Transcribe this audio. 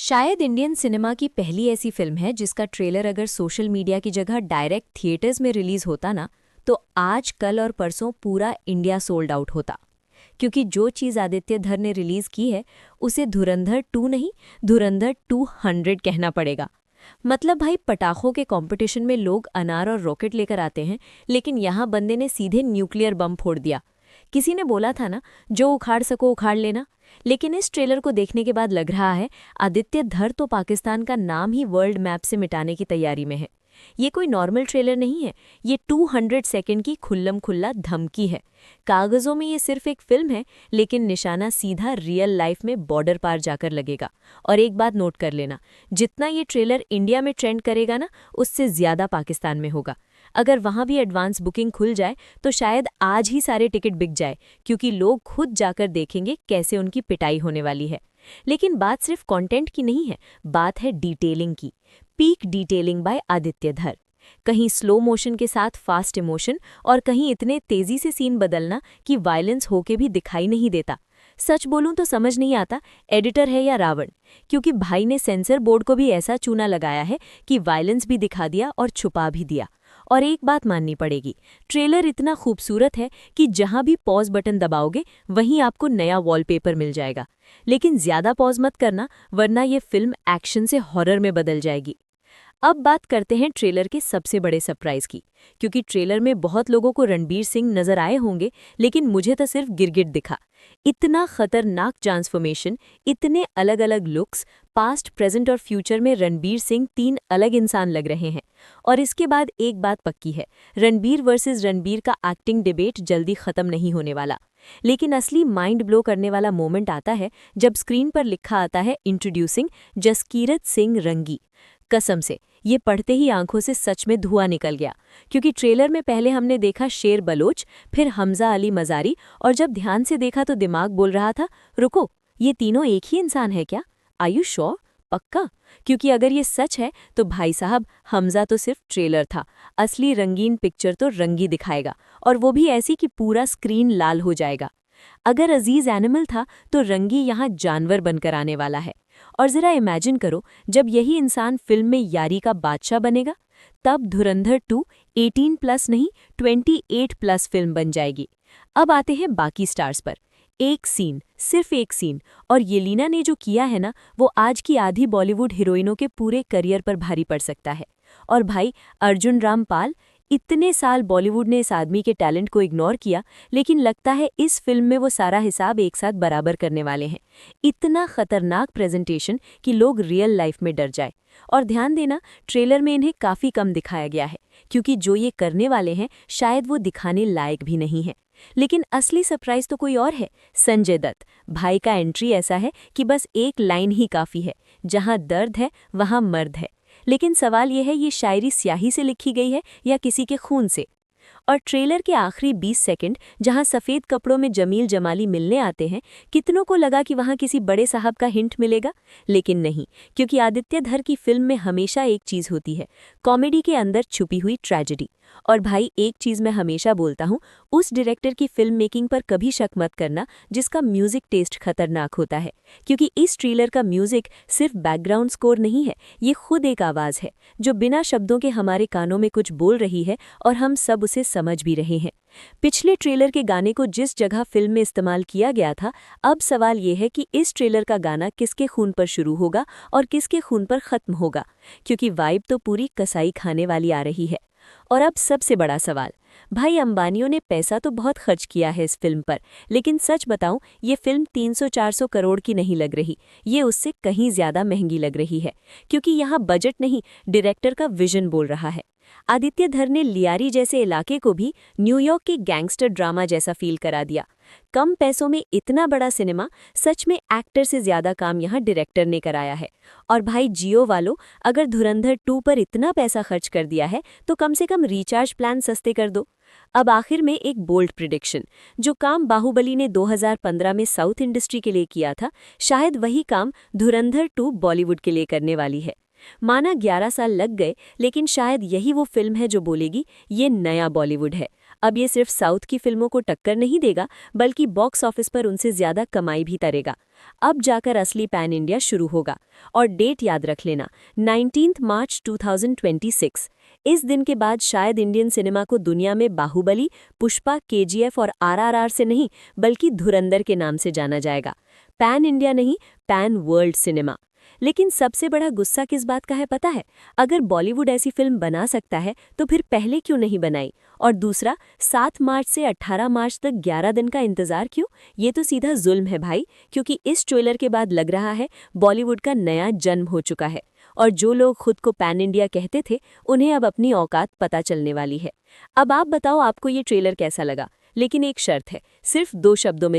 शायद Indian cinema की पहली ऐसी फिल्म है जिसका ट्रेलर अगर सोशल मीडिया की जगह डायरेक्ट थिएटर्स में रिलीज होता ना, तो आज कल और परसों पूरा इंडिया सोल्ड आउट होता। क्योंकि जो चीज़ आदित्य धर ने रिलीज की है उसे धुरंधर 2 नहीं, धुरंधर 200 कहना पड़ेगा। मतलब भाई, पटाखों के कंपटीशन में लोग अनार और रॉकेट लेकर आते हैं, लेकिन यहाँ बंदे ने सीधे न्यूक्लियर बम फोड़ दिया। किसी ने बोला था ना, जो उखाड़ सको उखाड़ लेना। लेकिन इस ट्रेलर को देखने के बाद लग रहा है आदित्य धर तो पाकिस्तान का नाम ही वर्ल्ड मैप से मिटाने की तैयारी में है। ये कोई नॉर्मल ट्रेलर नहीं है, ये 200 सेकंड की खुल्लम खुल्ला धमकी है। कागजों में ये सिर्फ एक फिल्म है, लेकिन निशाना सीधा रियल लाइफ में बॉर्डर पार जाकर लगेगा। और एक बात नोट कर लेना, जितना ये ट्रेलर इंडिया में ट्रेंड करेगा ना, उससे ज्यादा पाकिस्तान में होगा। अगर वहां भी एडवांस बुकिंग खुल जाए तो शायद आज ही सारे टिकट बिक जाए, क्योंकि लोग खुद जाकर देखेंगे कैसे उनकी पिटाई होने वाली है। लेकिन बात सिर्फ कंटेंट की नहीं है, बात है डिटेलिंग की। पीक डिटेलिंग बाय आदित्य धर। कहीं स्लो मोशन के साथ फास्ट इमोशन, और कहीं इतने तेजी से सीन बदलना कि वायलेंस होके भी दिखाई नहीं देता। सच बोलूं तो समझ नहीं आता एडिटर है या रावण, क्योंकि भाई ने सेंसर बोर्ड को भी ऐसा चूना लगाया है कि वायलेंस भी दिखा दिया और छुपा भी दिया। और एक बात माननी पड़ेगी, ट्रेलर इतना खूबसूरत है कि जहां भी पॉज बटन दबाओगे वहीं आपको नया वॉलपेपर मिल जाएगा। लेकिन ज्यादा पॉज मत करना, वरना ये फिल्म एक्शन से हॉरर में बदल जाएगी। अब बात करते हैं ट्रेलर के सबसे बड़े सरप्राइज की, क्योंकि ट्रेलर में बहुत लोगों को रणबीर सिंह नजर आए होंगे, लेकिन मुझे तो सिर्फ गिरगिट दिखा। इतना खतरनाक ट्रांसफॉर्मेशन, इतने अलग अलग लुक्स, पास्ट, प्रेजेंट और फ्यूचर में रणबीर सिंह 3 अलग इंसान लग रहे हैं। और इसके बाद एक बात पक्की है, रणबीर वर्सेस रणबीर का एक्टिंग डिबेट जल्दी खत्म नहीं होने वाला। लेकिन असली माइंड ब्लो करने वाला मोमेंट आता है जब स्क्रीन पर लिखा आता है इंट्रोड्यूसिंग जसकीरत सिंह रंगी। कसम से ये पढ़ते ही आंखों से सच में धुआं निकल गया, क्योंकि ट्रेलर में पहले हमने देखा शेर बलोच, फिर हमजा अली मजारी, और जब ध्यान से देखा तो दिमाग बोल रहा था, रुको, ये तीनों एक ही इंसान है क्या? Are you sure? पक्का? क्योंकि अगर ये सच है तो भाई साहब, हमजा तो सिर्फ ट्रेलर था, असली रंगीन पिक्चर तो रंगी दिखाएगा, और वो भी ऐसी कि पूरा स्क्रीन लाल हो जाएगा। अगर अजीज एनिमल था तो रंगी यहाँ जानवर बनकर आने वाला है। और जरा इमेजिन करो, जब यही इंसान फिल्म में यारी का बादशाह बनेगा, तब धुरंधर 2 18+ नहीं 28+ फिल्म बन जाएगी। अब आते हैं बाकी स्टार्स पर। एक सीन, सिर्फ एक सीन, और येलिना ने जो किया है ना, वो आज की आधी बॉलीवुड हीरोइनों के पूरे करियर पर भारी पड़ सकता है। और भाई, अर्जुन रामपाल, इतने साल बॉलीवुड ने इस आदमी के टैलेंट को इग्नोर किया, लेकिन लगता है इस फिल्म में वो सारा हिसाब एक साथ बराबर करने वाले हैं। इतना खतरनाक प्रेजेंटेशन कि लोग रियल लाइफ में डर जाए। और ध्यान देना, ट्रेलर में इन्हें काफ़ी कम दिखाया गया है, क्योंकि जो ये करने वाले हैं शायद वो दिखाने लायक भी नहीं है। लेकिन असली सरप्राइज तो कोई और है, संजय दत्त। भाई का एंट्री ऐसा है कि बस एक लाइन ही काफ़ी है, जहाँ दर्द है वहाँ मर्द है। लेकिन सवाल यह है, ये शायरी स्याही से लिखी गई है या किसी के खून से? और ट्रेलर के आखिरी 20 सेकंड, जहां सफ़ेद कपड़ों में जमील जमाली मिलने आते हैं, कितनों को लगा कि वहां किसी बड़े साहब का हिंट मिलेगा। लेकिन नहीं, क्योंकि आदित्य धर की फिल्म में हमेशा एक चीज़ होती है, कॉमेडी के अंदर छुपी हुई ट्रेजेडी। और भाई, एक चीज़ मैं हमेशा बोलता हूँ, उस डायरेक्टर की फिल्म मेकिंग पर कभी शक मत करना जिसका म्यूजिक टेस्ट खतरनाक होता है, क्योंकि इस ट्रेलर का म्यूजिक सिर्फ बैकग्राउंड स्कोर नहीं है, ये खुद एक आवाज़ है जो बिना शब्दों के हमारे कानों में कुछ बोल रही है, और हम सब उसे समझ भी रहे हैं। पिछले ट्रेलर के गाने को जिस जगह फिल्म में इस्तेमाल किया गया था, अब सवाल ये है कि इस ट्रेलर का गाना किसके खून पर शुरू होगा और किसके खून पर खत्म होगा, क्योंकि वाइब तो पूरी कसाई खाने वाली आ रही है। और अब सबसे बड़ा सवाल, भाई अंबानियों ने पैसा तो बहुत खर्च किया है इस फिल्म पर, लेकिन सच बताऊं, ये फिल्म 300-400 करोड़ की नहीं लग रही, ये उससे कहीं ज्यादा महंगी लग रही है। क्योंकि यहाँ बजट नहीं, डायरेक्टर का विजन बोल रहा है। आदित्य धर ने लियारी जैसे इलाके को भी न्यूयॉर्क के गैंगस्टर ड्रामा जैसा फील करा दिया। कम पैसों में इतना बड़ा सिनेमा, सच में एक्टर से ज्यादा काम यहाँ डायरेक्टर ने कराया है। और भाई जियो वालों, अगर धुरंधर 2 पर इतना पैसा खर्च कर दिया है तो कम से कम रिचार्ज प्लान सस्ते कर दो। अब आखिर में एक बोल्ड प्रिडिक्शन, जो काम बाहुबली ने 2015 में साउथ इंडस्ट्री के लिए किया था, शायद वही काम धुरंधर 2 बॉलीवुड के लिए करने वाली है। माना 11 साल लग गए, लेकिन शायद यही वो फिल्म है जो बोलेगी, ये नया बॉलीवुड है। अब ये सिर्फ साउथ की फिल्मों को टक्कर नहीं देगा, बल्कि बॉक्स ऑफिस पर उनसे ज्यादा कमाई भी करेगा। अब जाकर असली पैन इंडिया शुरू होगा। और डेट याद रख लेना, 19 मार्च 2026। इस दिन के बाद शायद इंडियन सिनेमा को दुनिया में बाहुबली, पुष्पा, केजीएफ और आरआरआर से नहीं, बल्कि धुरंधर के नाम से जाना जाएगा। पैन इंडिया नहीं, पैन वर्ल्ड सिनेमा। लेकिन सबसे बड़ा गुस्सा किस बात का है पता है? अगर बॉलीवुड ऐसी फिल्म बना सकता है तो फिर पहले क्यों नहीं बनाई? और दूसरा, 7 मार्च से 18 मार्च तक 11 दिन का इंतजार क्यों? ये तो सीधा जुल्म है भाई, क्योंकि इस ट्रेलर के बाद लग रहा है बॉलीवुड का नया जन्म हो चुका है। और जो लोग खुद को पैन इंडिया कहते थे, उन्हें अब अपनी औकात पता चलने वाली है। अब आप बताओ, आपको ये ट्रेलर कैसा लगा? लेकिन एक शर्त है, सिर्फ 2 शब्दों में